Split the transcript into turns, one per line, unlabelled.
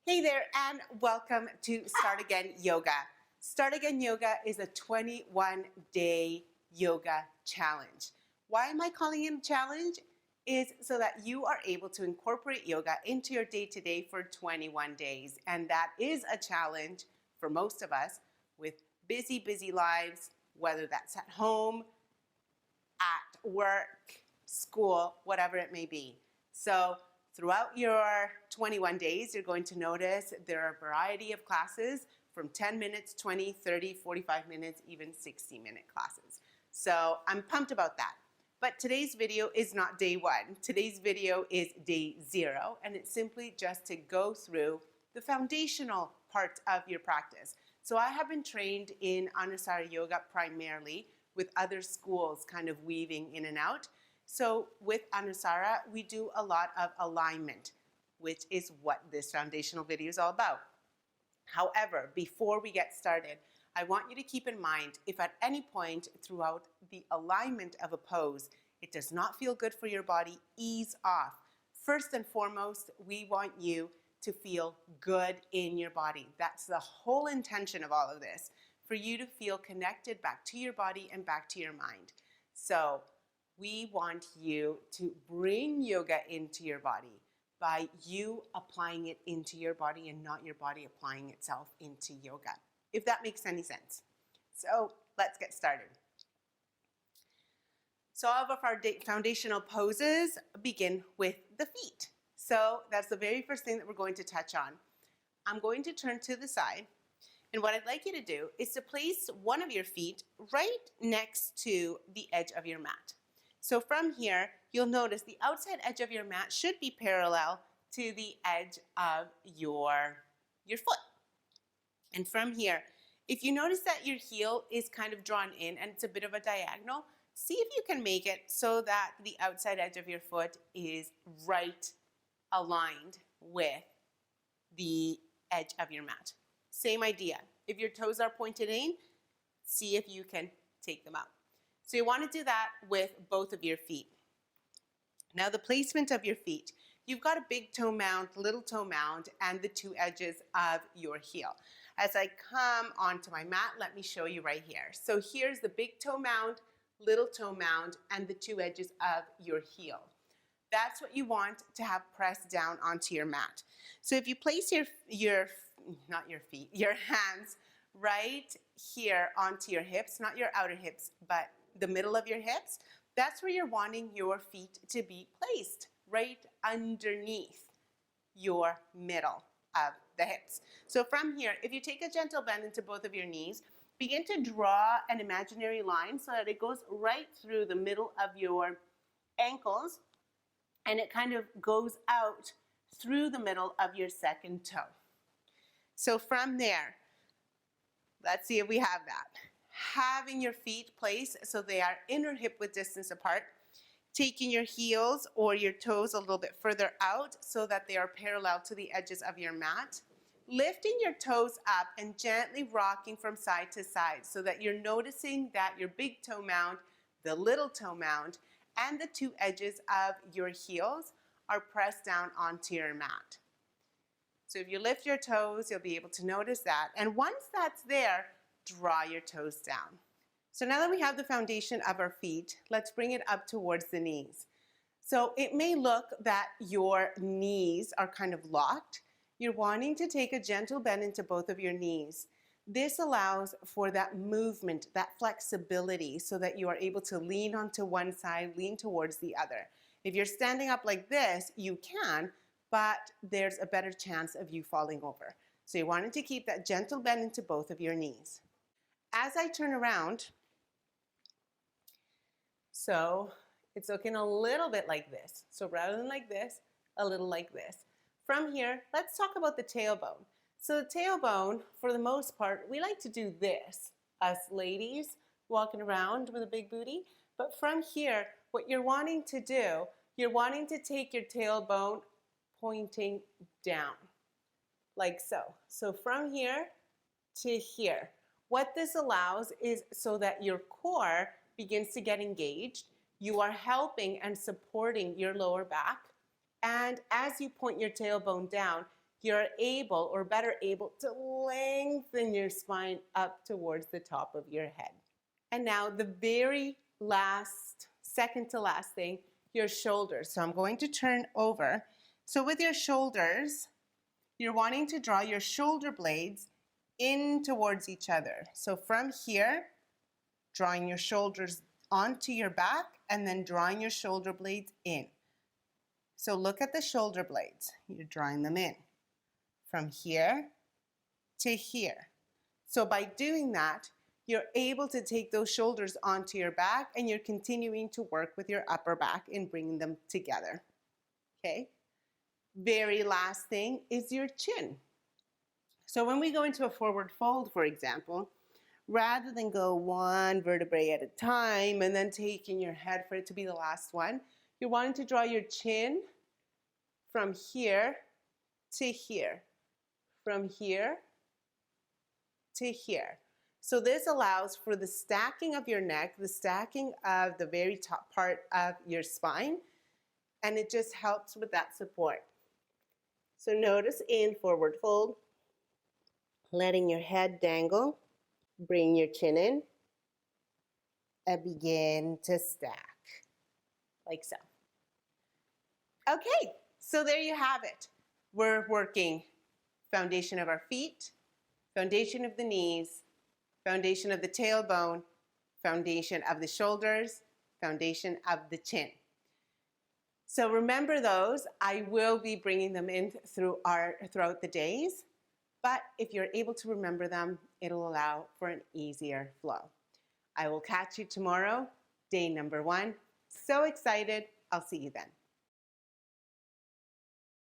Hey there, and welcome to Start Again Yoga. Start Again Yoga is a 21-day yoga challenge. Why am I calling it a challenge? Is so that you are able to incorporate yoga into your day-to-day for 21 days. And that is a challenge for most of us with busy lives, whether that's at home, at work, school, whatever it may be. So throughout your 21 days, you're going to notice there are a variety of classes from 10 minutes, 20, 30, 45 minutes, even 60-minute classes. So I'm pumped about that. But today's video is not day one. Today's video is day 0, and it's simply just to go through the foundational parts of your practice. So I have been trained in Anusara Yoga primarily, with other schools kind of weaving in and out. So with Anusara, we do a lot of alignment, which is what this foundational video is all about. However, before we get started, I want you to keep in mind, if at any point throughout the alignment of a pose, it does not feel good for your body, ease off. First and foremost, we want you to feel good in your body. That's the whole intention of all of this, for you to feel connected back to your body and back to your mind. So we want you to bring yoga into your body by you applying it into your body and not your body applying itself into yoga, if that makes any sense. So let's get started. So all of our foundational poses begin with the feet. So that's the very first thing that we're going to touch on. I'm going to turn to the side, and what I'd like you to do is to place one of your feet right next to the edge of your mat. So from here, you'll notice the outside edge of your mat should be parallel to the edge of your foot. And from here, if you notice that your heel is kind of drawn in and it's a bit of a diagonal, see if you can make it so that the outside edge of your foot is right aligned with the edge of your mat. Same idea. If your toes are pointed in, see if you can take them out. So you want to do that with both of your feet. Now the placement of your feet. You've got a big toe mound, little toe mound, and the two edges of your heel. As I come onto my mat, let me show you right here. So here's the big toe mound, little toe mound, and the two edges of your heel. That's what you want to have pressed down onto your mat. So if you place your hands right here onto your hips, not your outer hips, but the middle of your hips, that's where you're wanting your feet to be placed, right underneath your middle of the hips. So from here, if you take a gentle bend into both of your knees, begin to draw an imaginary line so that it goes right through the middle of your ankles, and it kind of goes out through the middle of your second toe. So from there, let's see if we have that. Having your feet placed so they are inner hip width distance apart, taking your heels or your toes a little bit further out so that they are parallel to the edges of your mat. Lifting your toes up and gently rocking from side to side so that you're noticing that your big toe mound, the little toe mound, and the two edges of your heels are pressed down onto your mat. So if you lift your toes, you'll be able to notice that. And once that's there, draw your toes down. So now that we have the foundation of our feet, let's bring it up towards the knees. So it may look that your knees are kind of locked. You're wanting to take a gentle bend into both of your knees. This allows for that movement, that flexibility, so that you are able to lean onto one side, lean towards the other. If you're standing up like this, you can, but there's a better chance of you falling over. So you wanted to keep that gentle bend into both of your knees. As I turn around, so it's looking a little bit like this. So rather than like this, a little like this. From here, let's talk about the tailbone. So the tailbone, for the most part, we like to do this, us ladies walking around with a big booty. But from here, what you're wanting to do, you're wanting to take your tailbone pointing down, like so. So from here to here. What this allows is so that your core begins to get engaged. You are helping and supporting your lower back. And as you point your tailbone down, you're able or better able to lengthen your spine up towards the top of your head. And now the very last, second to last thing, your shoulders. So I'm going to turn over. So with your shoulders, you're wanting to draw your shoulder blades in towards each other. So from here, drawing your shoulders onto your back and then drawing your shoulder blades in. So look at the shoulder blades. You're drawing them in from here to here. So by doing that, you're able to take those shoulders onto your back and you're continuing to work with your upper back and bringing them together. Okay? Very last thing is your chin. So when we go into a forward fold, for example, rather than go one vertebrae at a time and then taking your head for it to be the last one, you're wanting to draw your chin from here to here, from here to here. So this allows for the stacking of your neck, the stacking of the very top part of your spine, and it just helps with that support. So notice in forward fold, letting your head dangle, bring your chin in, and begin to stack, like so. Okay, so there you have it. We're working foundation of our feet, foundation of the knees, foundation of the tailbone, foundation of the shoulders, foundation of the chin. So remember those. I will be bringing them in throughout the days, but if you're able to remember them, it'll allow for an easier flow. I will catch you tomorrow, day number 1. So excited. I'll see you then.